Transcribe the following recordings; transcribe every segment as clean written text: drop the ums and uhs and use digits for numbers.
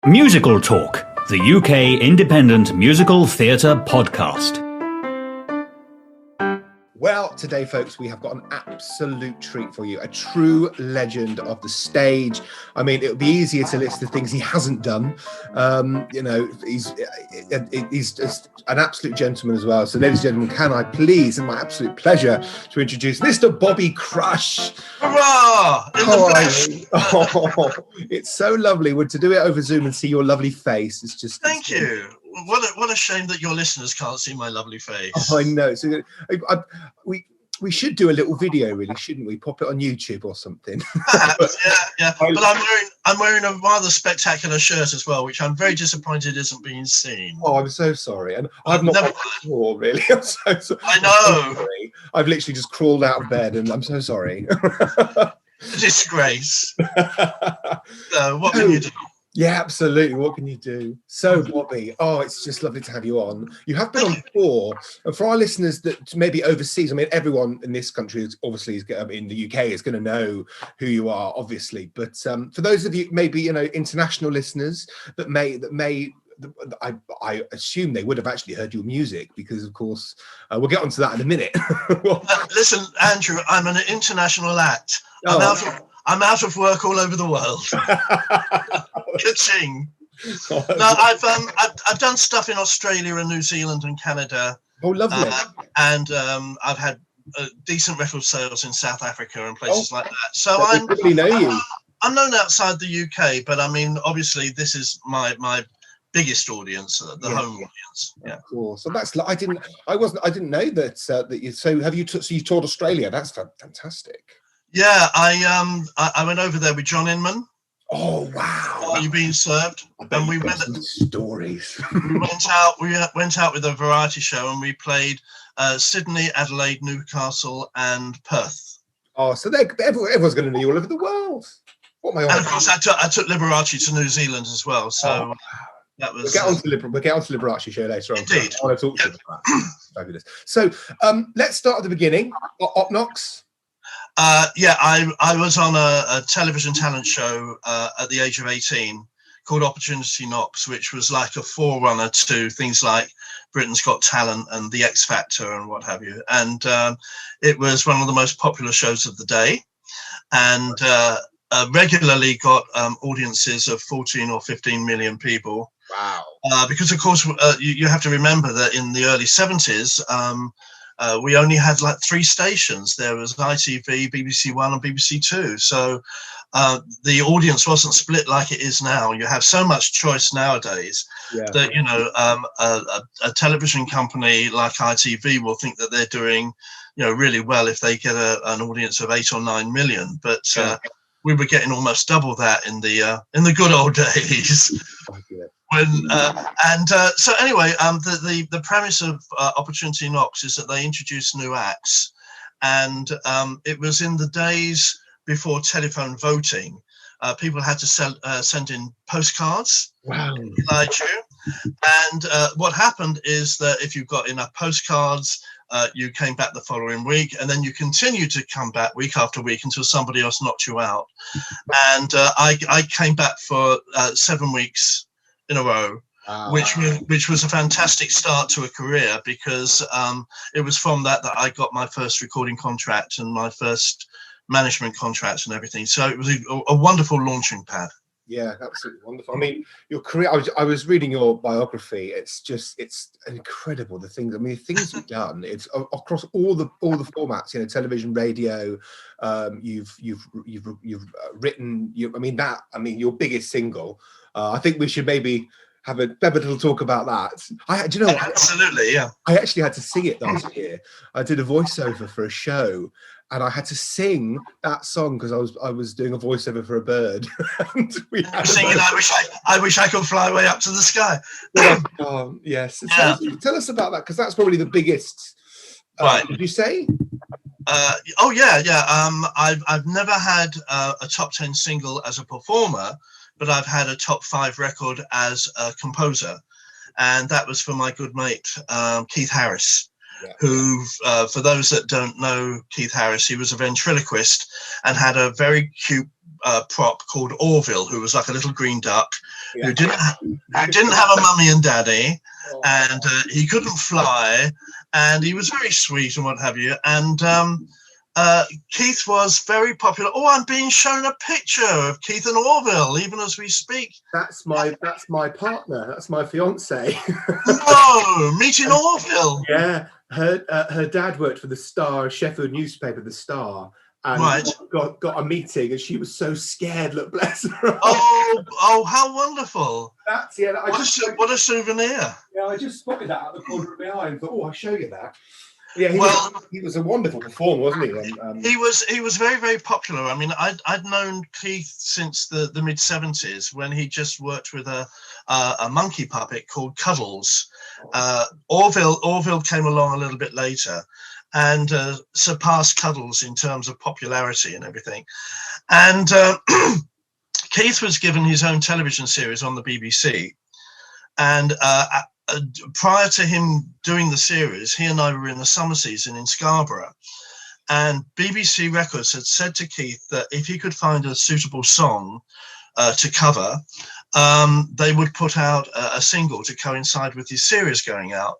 Musical Talk, the UK independent musical theatre podcast. Well, today, folks, we have got an absolute treat for you, a true legend of the stage. I mean, it would be easier to list the things he hasn't done. He's just an absolute gentleman as well. So, ladies and gentlemen, can I please, and my absolute pleasure, to introduce Mr. Bobby Crush. Hurrah! It's so lovely. To do it over Zoom and see your lovely face. It's just Thank you. What a shame that your listeners can't see my lovely face. Oh, I know. So we should do a little video, really, shouldn't we? Pop it on YouTube or something. Perhaps, yeah. But I'm wearing a rather spectacular shirt as well, which I'm very disappointed isn't being seen. Oh, I'm so sorry, and I've not had before, really. I'm so sorry. I know. So I've literally just crawled out of bed, and I'm so sorry. Disgrace. What can you do? Yeah, absolutely. What can you do? So, Bobby, it's just lovely to have you on. You have been on before, and for our listeners that maybe overseas, I mean, everyone in this country is obviously in the UK is going to know who you are, obviously. But for those of you, maybe international listeners that may. I assume they would have actually heard your music because, of course, we'll get onto that in a minute. Listen, Andrew, I'm an international act. I'm out of work all over the world. Ka-ching. No, I've done stuff in Australia and New Zealand and Canada. Oh, lovely. And I've had decent record sales in South Africa and places like that. So I really know you. I'm known outside the UK, but I mean, obviously, this is my biggest audience, the home audience. Yeah, of course. So that's I didn't know that you. So have you? So you toured Australia? That's fantastic. Yeah, I went over there with John Inman. Oh wow! Are you being served? And we went stories. We went out with a variety show, and we played Sydney, Adelaide, Newcastle, and Perth. Oh, so everyone's going to know you all over the world. What am I on? And of course, I took Liberace to New Zealand as well. So that was. We'll get on to the Liberace show later on. Indeed. I want to talk to you about that. Fabulous. So let's start at the beginning. Opnox. I was on a television talent show at the age of 18 called Opportunity Knocks, which was like a forerunner to things like Britain's Got Talent and The X Factor and what have you. And it was one of the most popular shows of the day, and regularly got audiences of 14 or 15 million people. Wow. Because, of course, you have to remember that in the early 70s, we only had like 3 stations. There was ITV, BBC One, and BBC Two. So the audience wasn't split like it is now. You have so much choice nowadays that a television company like ITV will think that they're doing really well if they get an audience of 8 or 9 million. But we were getting almost double that in the good old days. So anyway, the premise of Opportunity Knocks is that they introduce new acts, and it was in the days before telephone voting. People had to send in postcards. Wow. Like you. And what happened is that if you got enough postcards, you came back the following week, and then you continued to come back week after week until somebody else knocked you out. And I came back for 7 weeks in a row, which was a fantastic start to a career, because it was from that I got my first recording contract and my first management contracts and everything. So it was a wonderful launching pad. Yeah, absolutely wonderful. I mean, your career, I was reading your biography. It's incredible, the things you've done. It's across all the formats, television, radio. You've written, your biggest single. I think we should maybe have a little talk about that. Do you know what? Absolutely, yeah. I actually had to sing it last year. I did a voiceover for a show, and I had to sing that song because I was doing a voiceover for a bird. And singing I wish I could fly way up to the sky. Yes. Yeah. Tell us about that, because that's probably the biggest. Right. Did you say? I've never had a top 10 single as a performer, but I've had a top 5 record as a composer, and that was for my good mate Keith Harris. Who, for those that don't know Keith Harris, he was a ventriloquist and had a very cute prop called Orville, who was like a little green duck Yeah. who didn't have a mummy and daddy, and he couldn't fly, and he was very sweet and what have you. And Keith was very popular. Oh, I'm being shown a picture of Keith and Orville even as we speak. That's my partner. That's my fiance. No, meeting Orville. Yeah, her dad worked for the Star, Sheffield newspaper, the Star, and Right. got a meeting, and she was so scared. Look, bless her. Oh, how wonderful! That's What a souvenir. Yeah, I just spotted that at the corner of my eye and thought, oh, I'll show you that. Yeah, he was a wonderful performer, wasn't he? He was very, very popular. I mean, I'd known Keith since the mid '70s when he just worked with a monkey puppet called Cuddles. Orville came along a little bit later and surpassed Cuddles in terms of popularity and everything. And Keith was given his own television series on the BBC, and prior to him doing the series, he and I were in the summer season in Scarborough, and BBC Records had said to Keith that if he could find a suitable song to cover, they would put out a single to coincide with his series going out.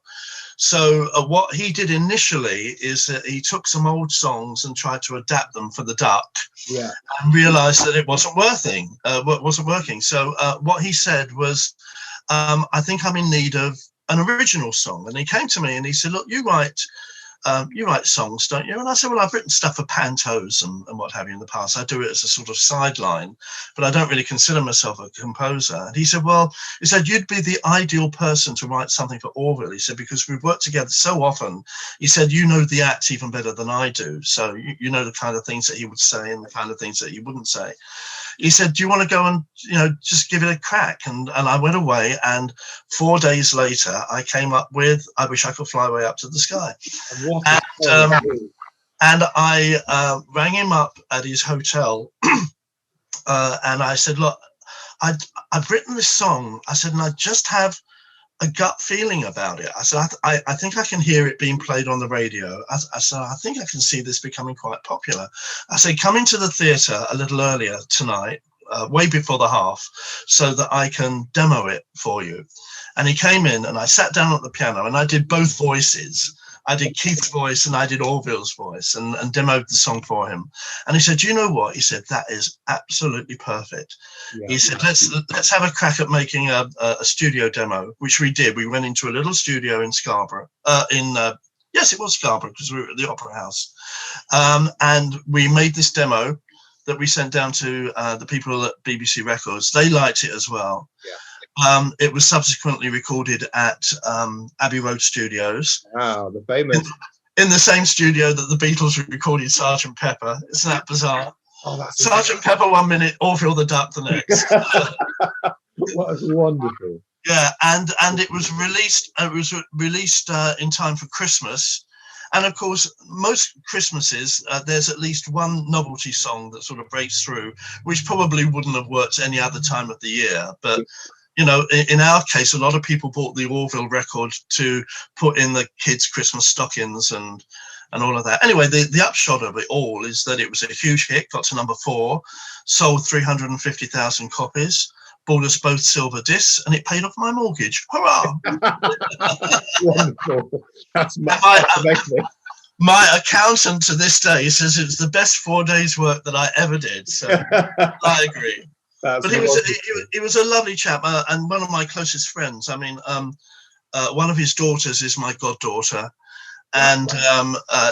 So what he did initially is that he took some old songs and tried to adapt them for the duck, and realized that it wasn't working. So what he said was, I think I'm in need of an original song. And he came to me and he said, look, you write songs, don't you? And I said, well, I've written stuff for pantos and what have you in the past. I do it as a sort of sideline, but I don't really consider myself a composer. And he said, you'd be the ideal person to write something for Orville. He said, because we've worked together so often. He said, you know the act even better than I do. So you know the kind of things that he would say and the kind of things that he wouldn't say. He said, do you want to go and, just give it a crack? And I went away, and 4 days later, I came up with I Wish I Could Fly Way Up to the Sky. And I rang him up at his hotel, and I said, look, I've written this song. I said, and I just have a gut feeling about it. I said, I think I can hear it being played on the radio. I said, I think I can see this becoming quite popular. I said, come into the theatre a little earlier tonight, way before the half, so that I can demo it for you. And he came in, and I sat down at the piano, and I did both voices. I did Keith's voice and I did Orville's voice, and demoed the song for him. And he said, you know what? He said, that is absolutely perfect. Yeah. He said, let's have a crack at making a studio demo, which we did. We went into a little studio in Scarborough, yes, it was Scarborough, because we were at the Opera House. And we made this demo that we sent down to the people at BBC Records. They liked it as well. Yeah. It was subsequently recorded at Abbey Road Studios. Wow, the famous. In the same studio that the Beatles recorded Sgt. Pepper. Isn't that bizarre? Oh, that's Sgt. Pepper 1 minute, Orville the Duck the next. What wonderful. Yeah, and it was released. It was released in time for Christmas. And of course, most Christmases, there's at least one novelty song that sort of breaks through, which probably wouldn't have worked any other time of the year. But in our case, a lot of people bought the Orville record to put in the kids' Christmas stockings and all of that. Anyway, the upshot of it all is that it was a huge hit, got to number 4, sold 350,000 copies, bought us both silver discs, and it paid off my mortgage. Hurrah! Wonderful. That's my accountant to this day says it's the best 4 days' work that I ever did. So I agree. But he was a lovely chap, and one of my closest friends. I mean, one of his daughters is my goddaughter, and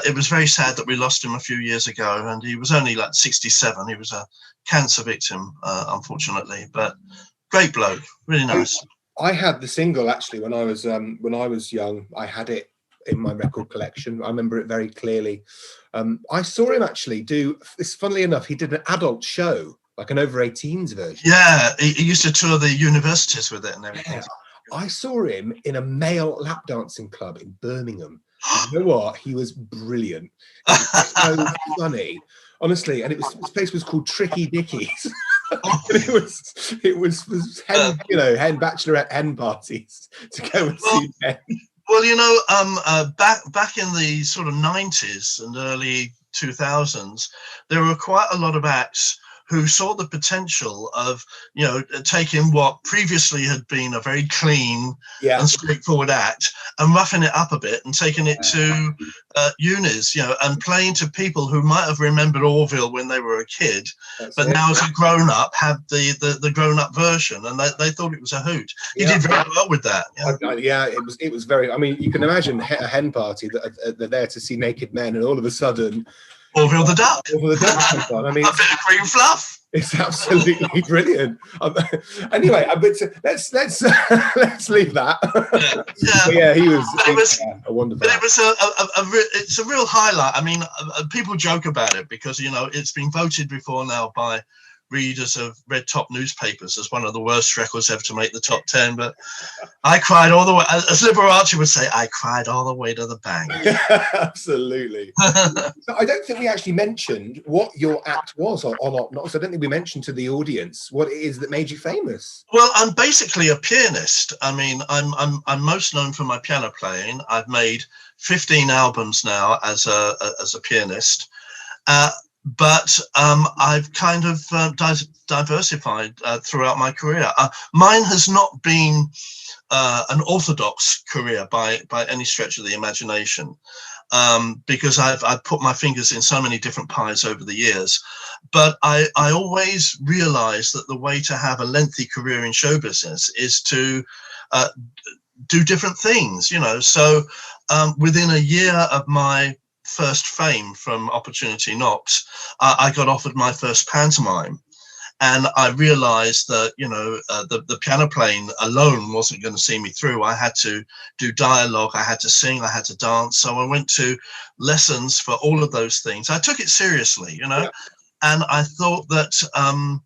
it was very sad that we lost him a few years ago. And he was only like 67. He was a cancer victim, unfortunately, but great bloke, really nice. I had the single actually when I was young. I had it in my record collection. I remember it very clearly. I saw him actually do this. Funnily enough, he did an adult show, like an over 18s version. Yeah, he used to tour the universities with it and everything. Yeah. I saw him in a male lap dancing club in Birmingham. You know what? He was brilliant. It was so funny, honestly. And this place was called Tricky Dickies. it was hen, bachelorette hen parties to go and see men. Well, back in the sort of 90s and early 2000s, there were quite a lot of acts who saw the potential of, taking what previously had been a very clean and straightforward act and roughing it up a bit and taking it to unis, and playing to people who might have remembered Orville when they were a kid, but now as a grown up had the grown up version, and they thought it was a hoot. He did very well with that. It was very. I mean, you can imagine a hen party that they're there to see naked men, and all of a sudden, Orville the Duck. Orville the Duck comes on. I mean, a bit of green fluff. It's absolutely brilliant. Anyway, let's leave that. He was a wonderful. But it was it's a real highlight. I mean, people joke about it because it's been voted before now by readers of red top newspapers as one of the worst records ever to make the top 10. But I cried all the way, as Liberace would say, I cried all the way to the bank. Absolutely. So I don't think we actually mentioned what your act was on Op Knox. I don't think we mentioned to the audience what it is that made you famous. Well, I'm basically a pianist. I mean, I'm most known for my piano playing. I've made 15 albums now as a pianist. But I've kind of diversified throughout my career. Mine has not been an orthodox career by any stretch of the imagination, because I've put my fingers in so many different pies over the years. But I always realized that the way to have a lengthy career in show business is to do different things, So within a year of my first fame from Opportunity Knocks, I got offered my first pantomime, and I realized that the piano playing alone wasn't going to see me through. I had to do dialogue, I had to sing, I had to dance. So I went to lessons for all of those things. I took it seriously, and I thought that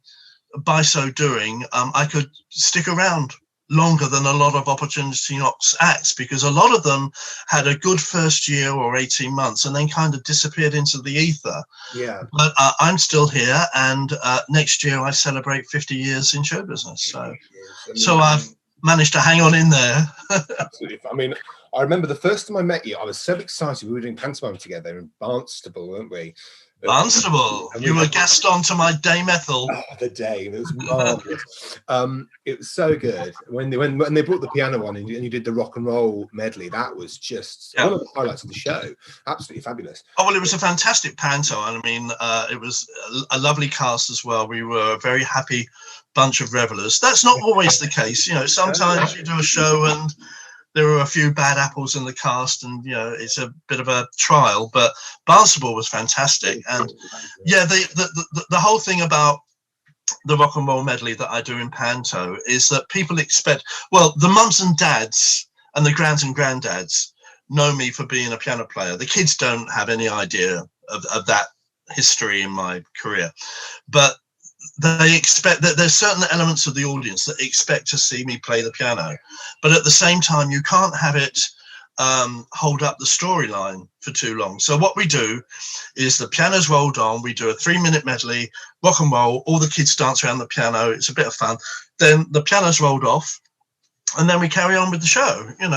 by so doing I could stick around longer than a lot of Opportunity Knocks acts, because a lot of them had a good first year or 18 months and then kind of disappeared into the ether. But I'm still here, and next year I celebrate 50 years in show business. So I've managed to hang on in there. Absolutely. I mean, I remember the first time I met you, I was so excited. We were doing pantomime together in Barnstable, weren't we? Barnstable. You were Gaston to my Dame Ethel. Oh, the Dame. It was marvelous. It was so good. When they brought the piano on and you did the rock and roll medley, that was just one of the highlights of the show. Absolutely fabulous. Oh, well, it was a fantastic panto. I mean, it was a lovely cast as well. We were a very happy bunch of revelers. That's not always the case. Sometimes you do a show and there are a few bad apples in the cast, and it's a bit of a trial. But Barnstable was fantastic, and the whole thing about the rock and roll medley that I do in panto is that people expect, well, the mums and dads and the grands and granddads know me for being a piano player. The kids don't have any idea of that history in my career, but they expect that there's certain elements of the audience that expect to see me play the piano, but at the same time you can't have it hold up the storyline for too long. So what we do is the piano's rolled on, we do a 3-minute medley, rock and roll, all the kids dance around the piano, it's a bit of fun, then the piano's rolled off, and then we carry on with the show, and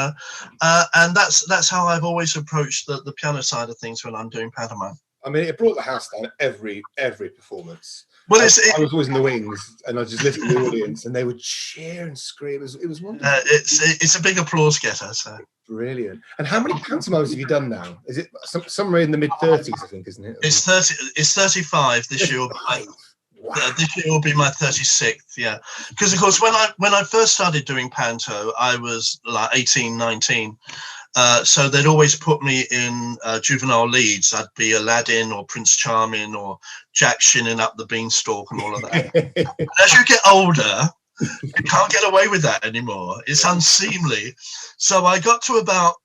that's how I've always approached the piano side of things when I'm doing pantomime. I mean, it brought the house down every performance. Well, I was always in the wings, and I just listened to the audience, and they would cheer and scream. It was wonderful. It's a big applause getter. So brilliant. And how many pantomimes have you done now? Is it somewhere in the mid-30s? I think, isn't it? It's 30. It's 35 this year. Wow. This year will be my 36th. Yeah, because of course when I first started doing panto, I was like 18, 19. So they'd always put me in juvenile leads. I'd be Aladdin or Prince Charming or Jack shinning up the beanstalk and all of that. As you get older, you can't get away with that anymore. It's unseemly. So I got to about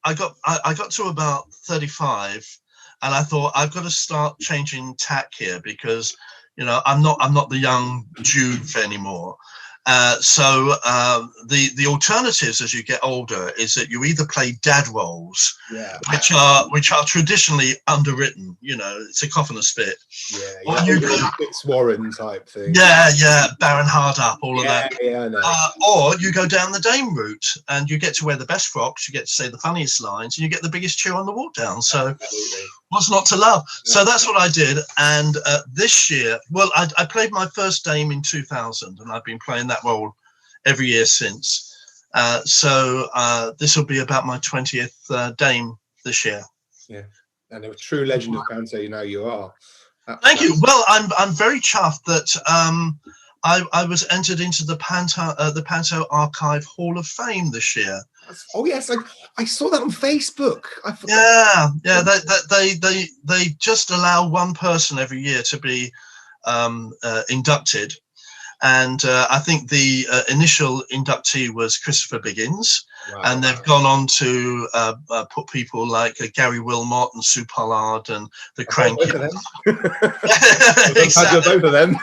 35, and I thought I've got to start changing tack here, because I'm not the young Jude anymore. So the alternatives as you get older is that you either play dad roles, which are traditionally underwritten. It's a cough and a spit. Or you go Fitzwarren type thing. Baron Hardup, all of that. I know. Or you go down the Dame route, and you get to wear the best frocks, you get to say the funniest lines, and you get the biggest cheer on the walk down. So What's not to love? So that's what I did. And this year, well, I played my first Dame in 2000, and I've been playing that role every year since. So this will be about my 20th Dame this year. Yeah, and a true legend of panto, you know you are. Thank you. Well, I'm very chuffed that I was entered into the Panto Archive Hall of Fame this year. Oh yes, I saw that on Facebook. Yeah. They just allow one person every year to be inducted, and I think the initial inductee was Christopher Biggins. Wow. And they've gone on to put people like Gary Wilmot and Sue Pollard and the Crank. Exactly. Both of them.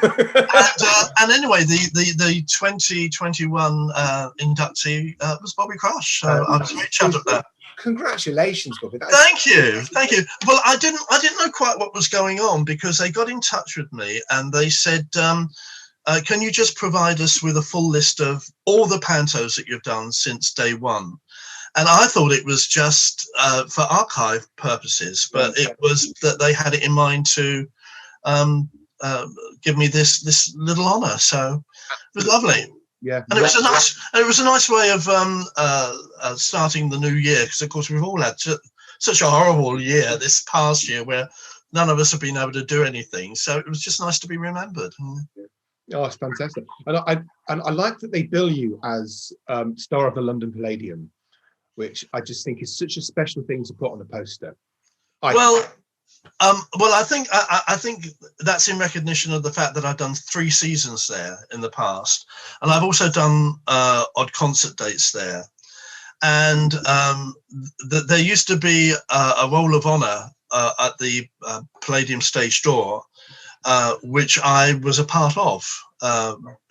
And anyway, the 2021 inductee was Bobby Crush. So I was very chuffed at that. Congratulations, Bobby. Thank you. Well, I didn't know quite what was going on, because they got in touch with me and they said, can you just provide us with a full list of all the pantos that you've done since day one? And I thought it was just for archive purposes, but it was that they had it in mind to give me this little honour. So it was lovely. Yeah, and it was a nice way of starting the new year, because of course we've all had such a horrible year this past year where none of us have been able to do anything. So it was just nice to be remembered. Oh, it's fantastic. And I like that they bill you as star of the London Palladium, which I just think is such a special thing to put on a poster. Well, I think that's in recognition of the fact that I've done 3 seasons there in the past, and I've also done odd concert dates there. And there used to be a roll of honour at the Palladium stage door, which I was a part of.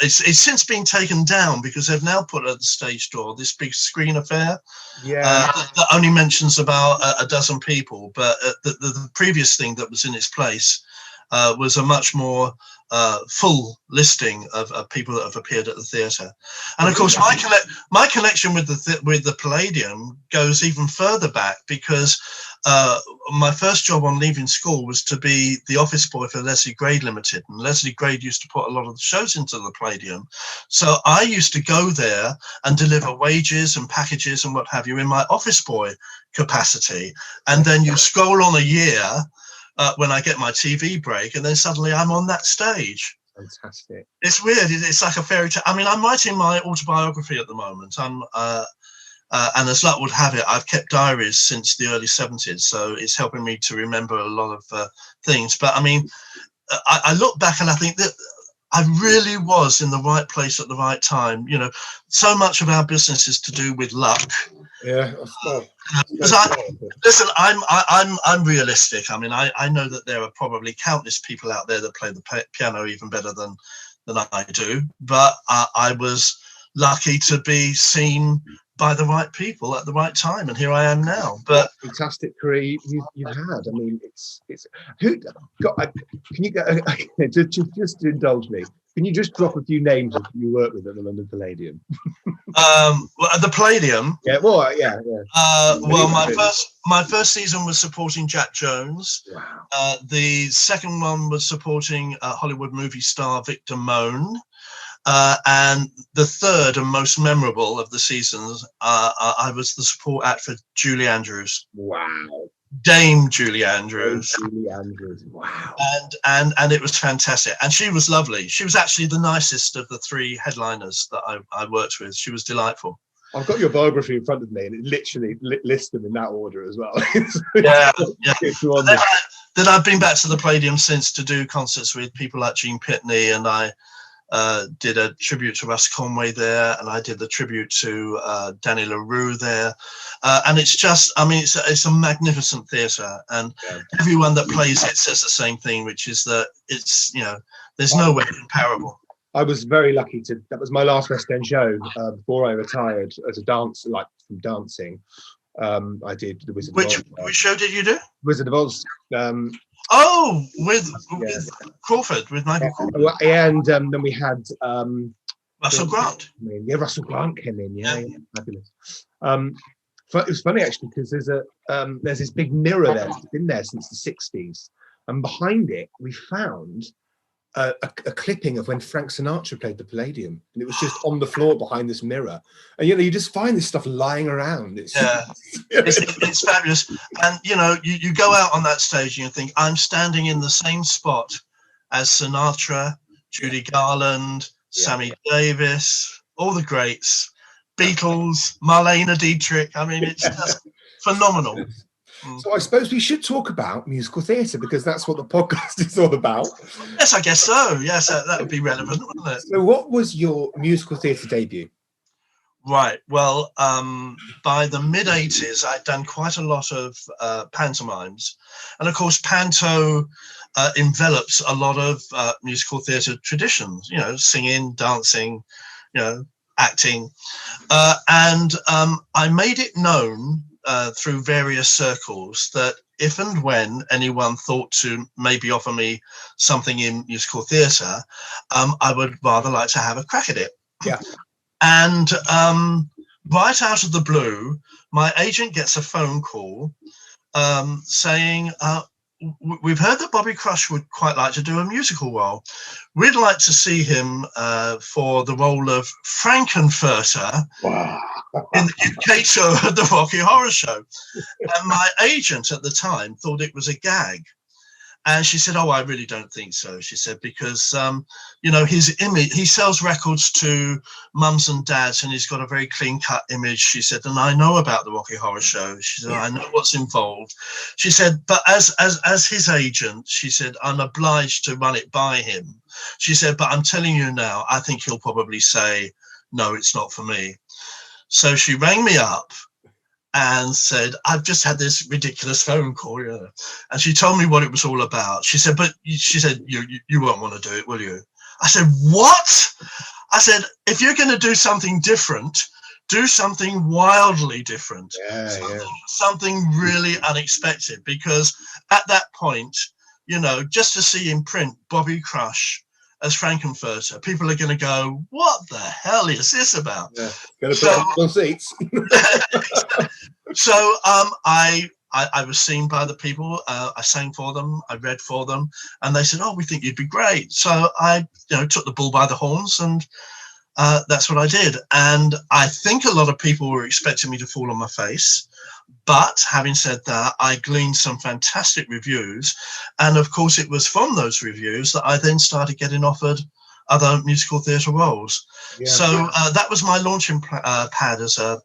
It's since been taken down, because they've now put at the stage door this big screen affair that only mentions about a dozen people. But the previous thing that was in its place was a much more full listing of people that have appeared at the theatre. And of course, my connection with the Palladium goes even further back, because my first job on leaving school was to be the office boy for Leslie Grade Limited, and Leslie Grade used to put a lot of the shows into the Palladium. So I used to go there and deliver wages and packages and what have you in my office boy capacity. And then you scroll on a year when I get my TV break, and then suddenly I'm on that stage. Fantastic. It's weird. It's like a fairy tale. I mean, I'm writing my autobiography at the moment. And as luck would have it, I've kept diaries since the early 70s, so it's helping me to remember a lot of things. But I mean, I look back and I think that I really was in the right place at the right time. You know, so much of our business is to do with luck. Yeah. Listen, I'm realistic. I mean, I know that there are probably countless people out there that play the piano even better than I do, but I was lucky to be seen by the right people at the right time, and here I am now. But fantastic career you've had. I mean, it's who got. Can you just to indulge me? Can you just drop a few names of you work with at the London Palladium? Well, at the Palladium. Yeah. Well, yeah. Well, my first season was supporting Jack Jones. Wow. The second one was supporting Hollywood movie star Victor Moan. And the third and most memorable of the seasons, I was the support act for Julie Andrews. Wow. Dame Julie Andrews. Julie Andrews. Wow. And it was fantastic. And she was lovely. She was actually the nicest of the 3 headliners that I worked with. She was delightful. I've got your biography in front of me, and it literally lists them in that order as well. Yeah. Then I've been back to the Palladium since to do concerts with people like Gene Pitney, and I did a tribute to Russ Conway there, and I did the tribute to Danny LaRue there, and it's just, I mean, it's a magnificent theatre, and everyone that plays it says the same thing, which is that it's, you know, there's no way comparable. I was very lucky that was my last West End show before I retired as a dancer, like from dancing. I did the Wizard of Oz. Which show did you do? Wizard of Oz. With Crawford, with Michael Crawford. Yeah, and then we had Russell Grant. Yeah, Russell Grant came in. Yeah, fabulous. it was funny actually, because there's this big mirror there. It's been there since the 60s, and behind it we found a clipping of when Frank Sinatra played the Palladium, and it was just on the floor behind this mirror. And you just find this stuff lying around. It's fabulous. And you go out on that stage and you think, I'm standing in the same spot as Sinatra, Judy Garland, Sammy Davis, all the greats, Beatles, Marlene Dietrich. I mean, it's just phenomenal. So I suppose we should talk about musical theatre, because that's what the podcast is all about. Yes, I guess so. Yes, that would be relevant, wouldn't it? So what was your musical theatre debut? Right. Well, by the mid-'80s, I'd done quite a lot of pantomimes. And of course, panto envelops a lot of musical theatre traditions, singing, dancing, acting. And I made it known through various circles that if and when anyone thought to maybe offer me something in musical theatre, I would rather like to have a crack at it. Yeah. And right out of the blue, my agent gets a phone call saying, we've heard that Bobby Crush would quite like to do a musical role. We'd like to see him for the role of Frankenfurter in the UK tour of the Rocky Horror Show. And my agent at the time thought it was a gag. And she said, I really don't think so. She said, because, his image, he sells records to mums and dads, and he's got a very clean cut image. She said, and I know about the Rocky Horror Show. She said, I know what's involved. She said, but as his agent, she said, I'm obliged to run it by him. She said, but I'm telling you now, I think he'll probably say, no, it's not for me. So she rang me up and said, I've just had this ridiculous phone call, and she told me what it was all about. She said, but you won't want to do it, will you? I said, what? I said, if you're going to do something different, do something wildly different, something really unexpected, because at that point, just to see in print Bobby Crush as Frankenfurter, people are going to go, what the hell is this about? Yeah, going to put on seats. So I was seen by the people. I sang for them. I read for them, and they said, we think you'd be great. So I took the bull by the horns, and that's what I did. And I think a lot of people were expecting me to fall on my face. But having said that, I gleaned some fantastic reviews. And of course, it was from those reviews that I then started getting offered other musical theatre roles. Yeah. So that was my launching pad as a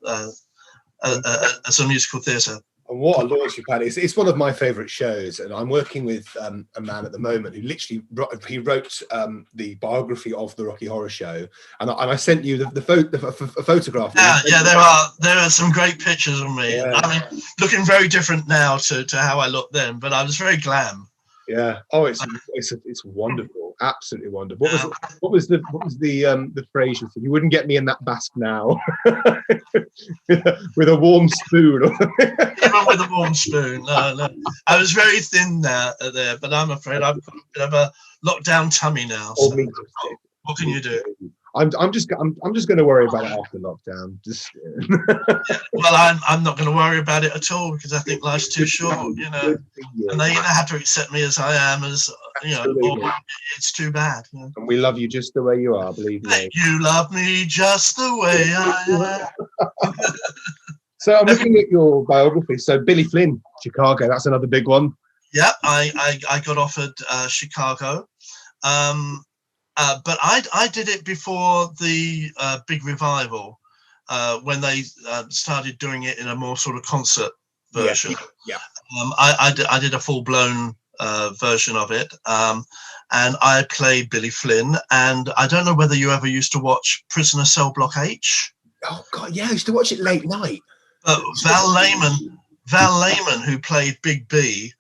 musical theatre. And what a launching pad. It's one of my favourite shows. And I'm working with a man at the moment who literally wrote the biography of the Rocky Horror Show. And I sent you the photograph. Yeah, there are some great pictures of me. Yeah. I mean, looking very different now to how I looked then, but I was very glam. Yeah. Oh, it's wonderful. Absolutely wonderful. What was the phrase you said? You wouldn't get me in that basque now. with a warm spoon. Even with a warm spoon. No. I was very thin there, but I'm afraid I've got a bit of a lockdown tummy now. So what can you do? I'm just going to worry about it after lockdown. Well, I'm not going to worry about it at all, because I think life's too short, and they have to accept me as I am, as or it's too bad. And we love you just the way you are, believe me. You love me just the way I am. So I'm looking at your biography. So Billy Flynn, Chicago, that's another big one. Yeah, I got offered Chicago. But I did it before the big revival, when they started doing it in a more sort of concert version. Yeah. I did a full-blown version of it, and I played Billy Flynn. And I don't know whether you ever used to watch Prisoner Cell Block H. Oh God, yeah, I used to watch it late night. Val Lehman, who played Big B,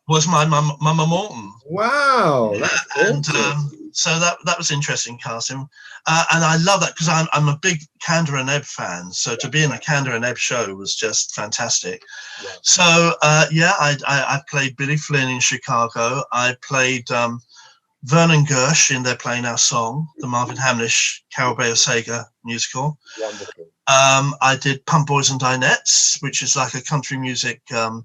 was my Mama Morton. Wow, that's awesome. So that was interesting casting, and I love that, because I'm a big Kander and Ebb fan. So to be in a Kander and Ebb show was just fantastic. Yeah. So I played Billy Flynn in Chicago. I played Vernon Gersh in They're Playing Our Song, the Marvin Hamlish Carol Bayer Sager musical. Wonderful. I did Pump Boys and Dinettes, which is like a country music. It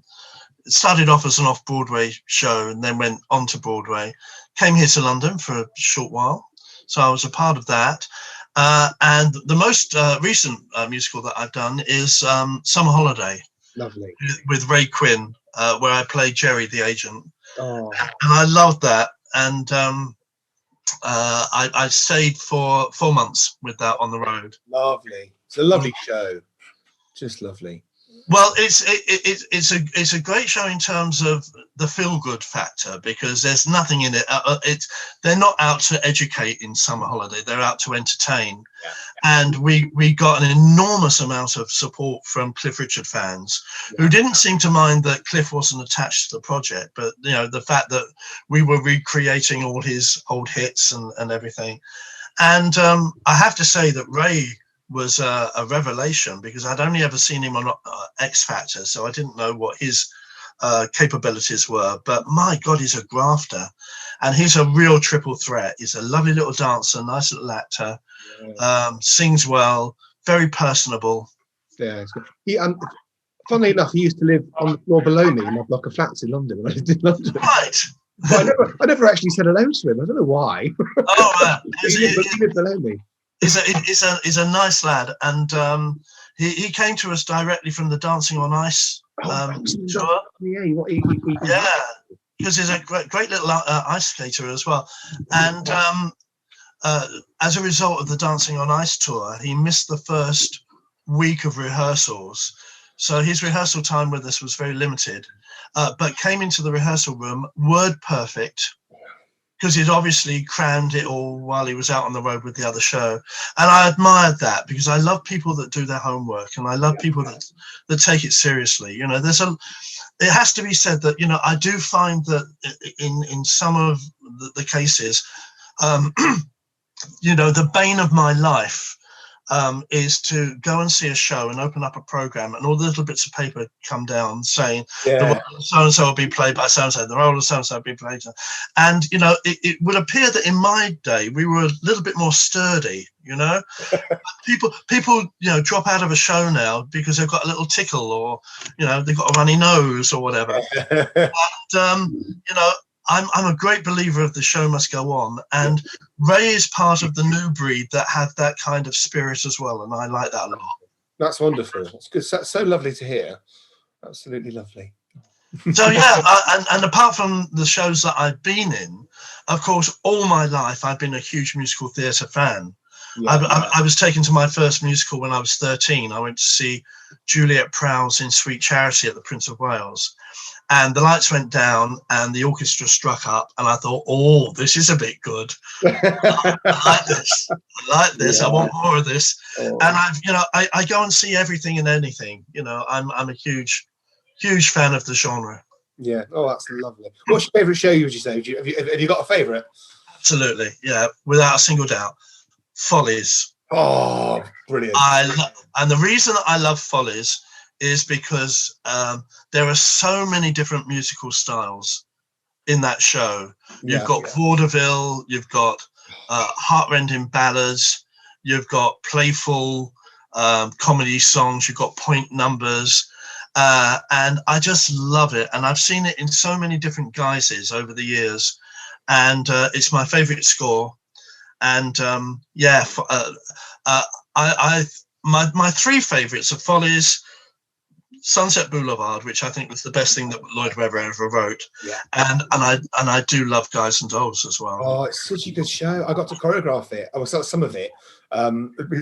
started off as an off-Broadway show and then went on to Broadway. Came here to London for a short while, so I was a part of that. And the most recent musical that I've done is Summer Holiday. Lovely. With Ray Quinn, where I played Jerry the agent. Oh. And I loved that. And I stayed for 4 months with that on the road. Lovely. It's a lovely show. Just lovely. Well, it's a great show in terms of the feel-good factor, because there's nothing in it. They're not out to educate in Summer Holiday. They're out to entertain. Yeah. And we got an enormous amount of support from Cliff Richard fans, who didn't seem to mind that Cliff wasn't attached to the project, but you know, the fact that we were recreating all his old hits and everything. And I have to say that Ray was a revelation, because I'd only ever seen him on X Factor, so I didn't know what his capabilities were. But my God, he's a grafter, and he's a real triple threat. He's a lovely little dancer, nice little actor, sings well, very personable. Yeah, he, funnily enough, he used to live on the floor below me in my block of flats in London when I lived in London. Right. But I never actually said hello to him. I don't know why. Oh, he lived below me. He's a nice lad, and he came to us directly from the Dancing on Ice tour. Yeah, because he's a great little ice skater as well. And as a result of the Dancing on Ice tour, he missed the first week of rehearsals, so his rehearsal time with us was very limited. But came into the rehearsal room word perfect, because he'd obviously crammed it all while he was out on the road with the other show. And I admired that, because I love people that do their homework, and I love people that take it seriously. You know, it has to be said that, you know, I do find that in some of the cases, you know, the bane of my life is to go and see a show and open up a program, and all the little bits of paper come down saying the role of so-and-so will be played by so-and-so, the role of so-and-so will be played. And, you know, it would appear that in my day, we were a little bit more sturdy, you know. people, you know, drop out of a show now because they've got a little tickle, or, you know, they've got a runny nose or whatever. And, you know, I'm a great believer of the show must go on, and Ray is part of the new breed that have that kind of spirit as well, and I like that a lot. That's wonderful. It's good. That's so lovely to hear. Absolutely lovely. So yeah, and apart from the shows that I've been in, of course, all my life I've been a huge musical theatre fan. I was taken to my first musical when I was 13. I went to see Juliet Prowse in Sweet Charity at the Prince of Wales. And the lights went down and the orchestra struck up, and I thought, oh, this is a bit good. I like this. I like this. I want more of this. And I go and see everything and anything. You know, I'm a huge fan of the genre. Yeah. Oh, that's lovely. What's your favourite show? Would you say? Have you got a favourite? Absolutely. Yeah, without a single doubt. Follies. Oh, brilliant. And the reason that I love Follies is because there are so many different musical styles in that show. You've got vaudeville, you've got heartrending ballads, you've got playful comedy songs, you've got point numbers, and I just love it. And I've seen it in so many different guises over the years, and it's my favorite score. And my three favorites are Follies, Sunset Boulevard, which I think was the best thing that Lloyd Webber ever wrote, and I do love Guys and Dolls as well. Oh, it's such a good show. I got to choreograph it. I was some of it,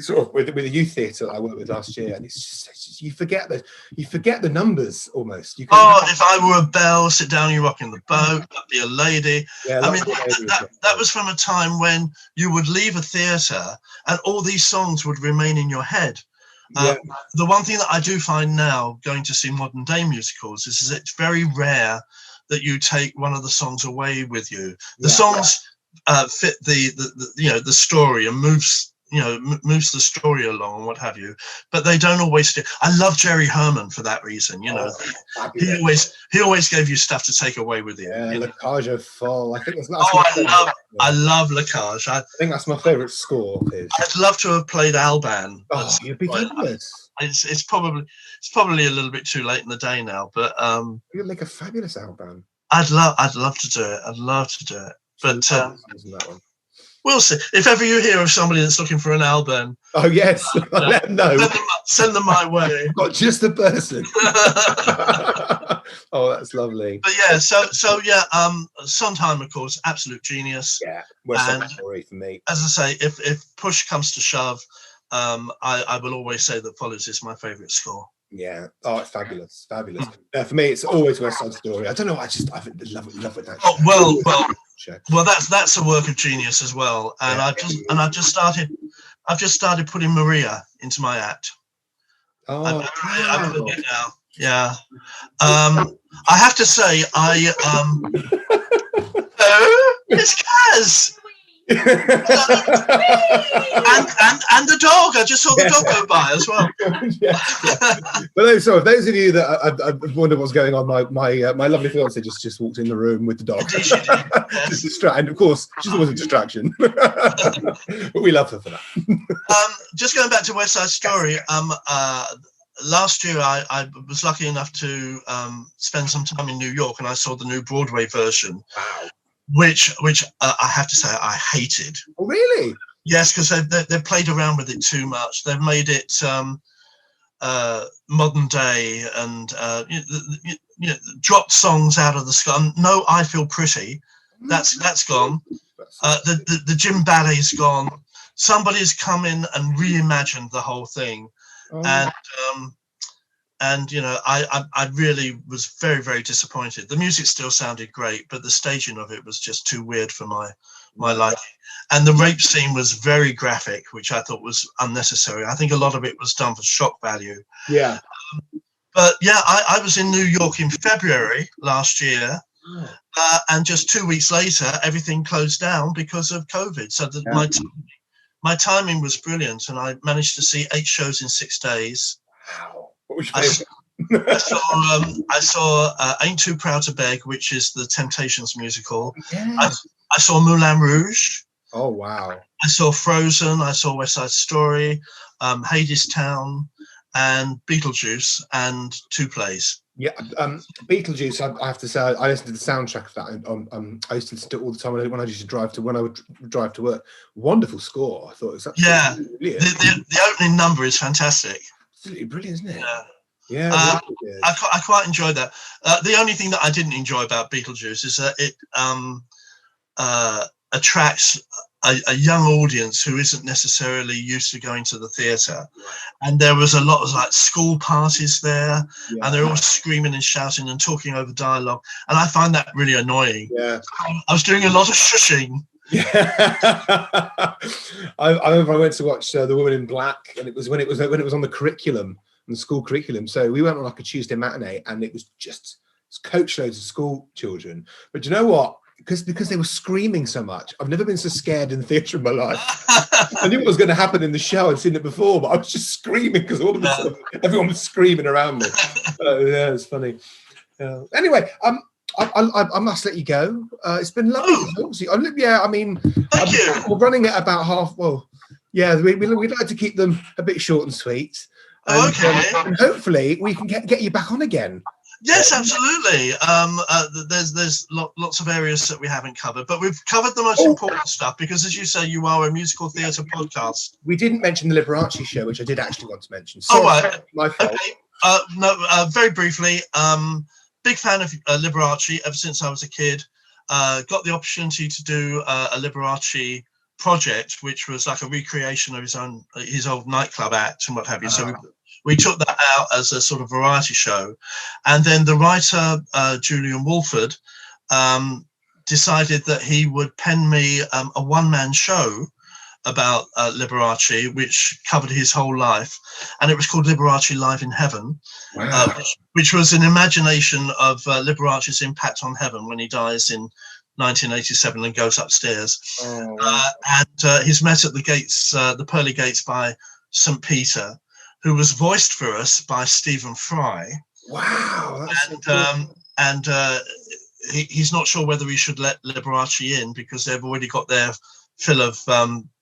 sort of with the youth theatre I worked with last year, and it's just you forget the numbers almost. If I were a belle, sit down, you rock in the boat, I'd be a lady. Yeah, I mean, that was from a time when you would leave a theatre and all these songs would remain in your head. The one thing that I do find now going to see modern day musicals is it's very rare that you take one of the songs away with you. The songs fit the story and moves moves the story along and what have you. But they don't always do. I love Jerry Herman for that reason. He always gave you stuff to take away with you. Yeah, La Cage aux Folles. I think that's I love La Cage. I think that's my favourite score. I'd love to have played Alban. Oh, you'd be fabulous. It's probably a little bit too late in the day now, but you'd make a fabulous Alban. I'd love to do it. I'd love to do it. But that one. We'll see. If ever you hear of somebody that's looking for an Alban, oh yes, let them know. Send them my way. Got just the person. Oh, that's lovely. But yeah, so Sondheim, of course, absolute genius. Yeah, West Side Story for me. As I say, if push comes to shove, I will always say that Follies is my favourite score. Yeah. Oh, it's fabulous. For me, it's always West Side Story. I don't know. I love it. That. Oh, well, that's a work of genius as well. And I've just started putting Maria into my act. Oh, I'm doing it now. Yeah. I have to say, it's Kaz. and the dog. I just saw the dog go by as well. Well, so for those of you that I wonder what's going on, my lovely fiance just walked in the room with the dog. Just distract, and of course she's always a distraction. But we love her for that. Just going back to West Side Story. Last year I was lucky enough to spend some time in New York, and I saw the new Broadway version. Wow. Which I have to say I hated. Oh, really? Yes, because they've played around with it too much. They've made it modern day and dropped songs out of the sky. No, I Feel Pretty. That's gone. The Jim Ballet's gone. Somebody's come in and reimagined the whole thing, and I really was very, very disappointed. The music still sounded great, but the staging of it was just too weird for my liking. And the rape scene was very graphic, which I thought was unnecessary. I think a lot of it was done for shock value. Yeah. But yeah, I was in New York in February last year, and just 2 weeks later, everything closed down because of COVID. So my timing was brilliant, and I managed to see 8 shows in 6 days. Wow. What was your favorite? I saw Ain't Too Proud to Beg, which is the Temptations musical. Yeah. I saw Moulin Rouge. Oh, wow. I saw Frozen. I saw West Side Story, Hadestown, and Beetlejuice, and 2 plays. Yeah, Beetlejuice. I have to say, I listened to the soundtrack of that. I used to listen to it all the time when I used to drive to work. Wonderful score. I thought it was absolutely brilliant. The opening number is fantastic. Absolutely brilliant, isn't it? Yeah. I quite enjoyed that. The only thing that I didn't enjoy about Beetlejuice is that it attracts a young audience who isn't necessarily used to going to the theatre, and there was a lot of like school parties there, and they're all screaming and shouting and talking over dialogue, and I find that really annoying. Yeah, I was doing a lot of shushing. Yeah, I remember I went to watch The Woman in Black, and it was when it was on the curriculum, on the school curriculum. So we went on like a Tuesday matinee, and it was just coachloads of school children. But do you know what? Because they were screaming so much, I've never been so scared in the theatre in my life. I knew what was going to happen in the show. I'd seen it before, but I was just screaming because all of a sudden everyone was screaming around me. Yeah, it's funny. Anyway, I must let you go. It's been lovely to talk to you. Yeah, I mean, thank you. We're running at about half. Well, yeah, we'd like to keep them a bit short and sweet. And, okay. And hopefully we can get you back on again. Yes, absolutely. There's lots of areas that we haven't covered, but we've covered the most important stuff because, as you say, you are a musical theatre podcast. We didn't mention the Liberace show, which I did actually want to mention. Sorry, my fault. Okay. Very briefly, big fan of Liberace ever since I was a kid. Got the opportunity to do a Liberace project, which was like a recreation of his old nightclub act and what have you. So we took that out as a sort of variety show. And then the writer, Julian Wolford, decided that he would pen me a one-man show about Liberace, which covered his whole life. And it was called Liberace Live in Heaven, which was an imagination of Liberace's impact on heaven when he dies in 1987 and goes upstairs. And he's met at the gates, the pearly gates by St. Peter, who was voiced for us by Stephen Fry. Wow. And he's not sure whether he should let Liberace in because they've already got their fill of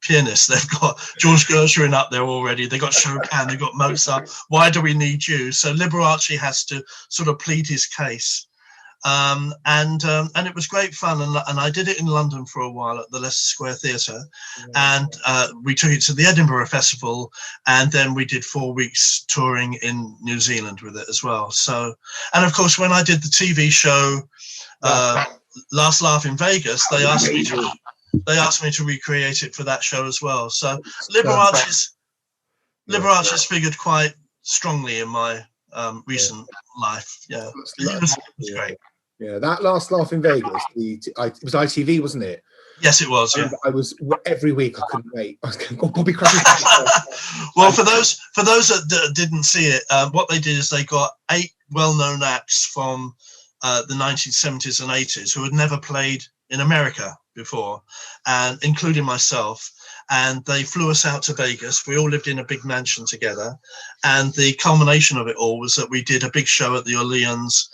pianists. They've got George Gershwin up there already. They've got Chopin, they've got Mozart. Why do we need you? So Liberace has to sort of plead his case. And it was great fun. And I did it in London for a while at the Leicester Square Theatre. And we took it to the Edinburgh Festival. And then we did 4 weeks touring in New Zealand with it as well. So, and of course, when I did the TV show, Last Laugh in Vegas, they asked me to recreate it for that show as well. So Liberace's figured quite strongly in my recent life. Yeah, it was great. Yeah, that Last Laugh in Vegas, it was ITV, wasn't it? Yes, it was. Yeah. I was every week. I couldn't wait. I was going, "God, Bobby Crusher." Well, for those that didn't see it, what they did is they got 8 well-known acts from the 1970s and 80s who had never played in America before, and including myself. And they flew us out to Vegas. We all lived in a big mansion together. And the culmination of it all was that we did a big show at the Orleans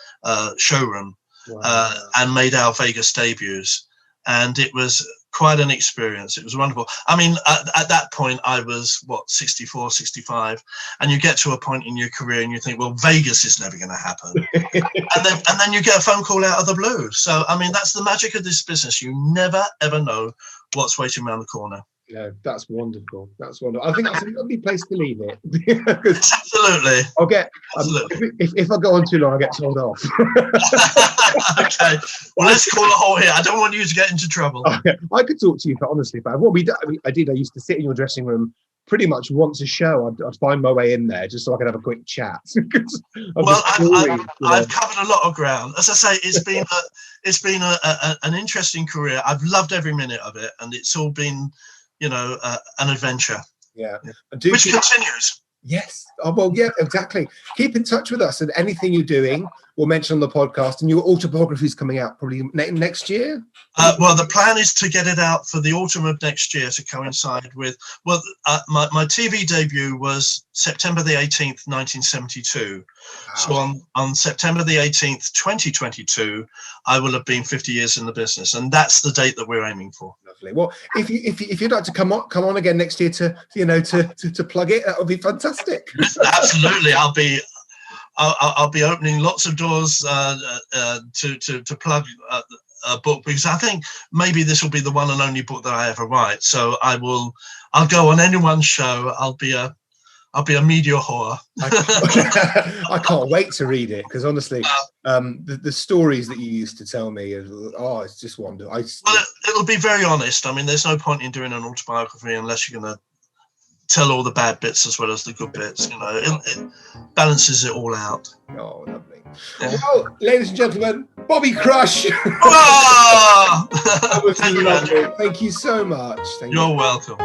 showroom. Wow. And made our Vegas debuts. And it was quite an experience. It was wonderful. I mean, at that point, I was, 64, 65. And you get to a point in your career and you think, well, Vegas is never going to happen. and then you get a phone call out of the blue. So, I mean, that's the magic of this business. You never, ever know what's waiting around the corner. Yeah, that's wonderful. That's wonderful. I think that's a lovely place to leave it. Absolutely. I'll get if I go on too long, I'll get told off. Okay. Well, let's call a halt here. I don't want you to get into trouble. Okay. I could talk to you, but honestly, but what I used to sit in your dressing room pretty much once a show. I'd find my way in there just so I could have a quick chat. Well, I've covered a lot of ground. As I say, it's been an interesting career. I've loved every minute of it, and it's all been, an adventure. Yeah. Which continues. Yes. Oh, well, yeah, exactly. Keep in touch with us, and anything you're doing, we'll mention on the podcast. And your autobiography is coming out probably next year. Well, the plan is to get it out for the autumn of next year to coincide with. Well, my TV debut was September the 18th, 1972. Wow. So on September the 18th, 2022, I will have been 50 years in the business, and that's the date that we're aiming for. Lovely. Well, if you'd like to come on again next year to plug it, that would be fantastic. Absolutely, I'll be opening lots of doors to plug a book, because I think maybe this will be the one and only book that I ever write. So I'll go on anyone's show. I'll be a media whore. I can't wait to read it, because honestly, the stories that you used to tell me, it's just wonderful. Well, it'll be very honest. I mean, there's no point in doing an autobiography unless you're going to tell all the bad bits as well as the good bits. It balances it all out. Oh, lovely. Yeah. Well, ladies and gentlemen, Bobby Crush. That was lovely. Thank you so much. You're welcome.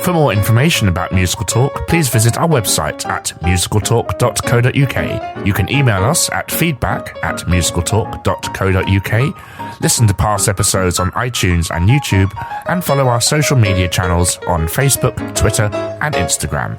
For more information about Musical Talk, please visit our website at musicaltalk.co.uk. You can email us at feedback@musicaltalk.co.uk, listen to past episodes on iTunes and YouTube, and follow our social media channels on Facebook, Twitter, and Instagram.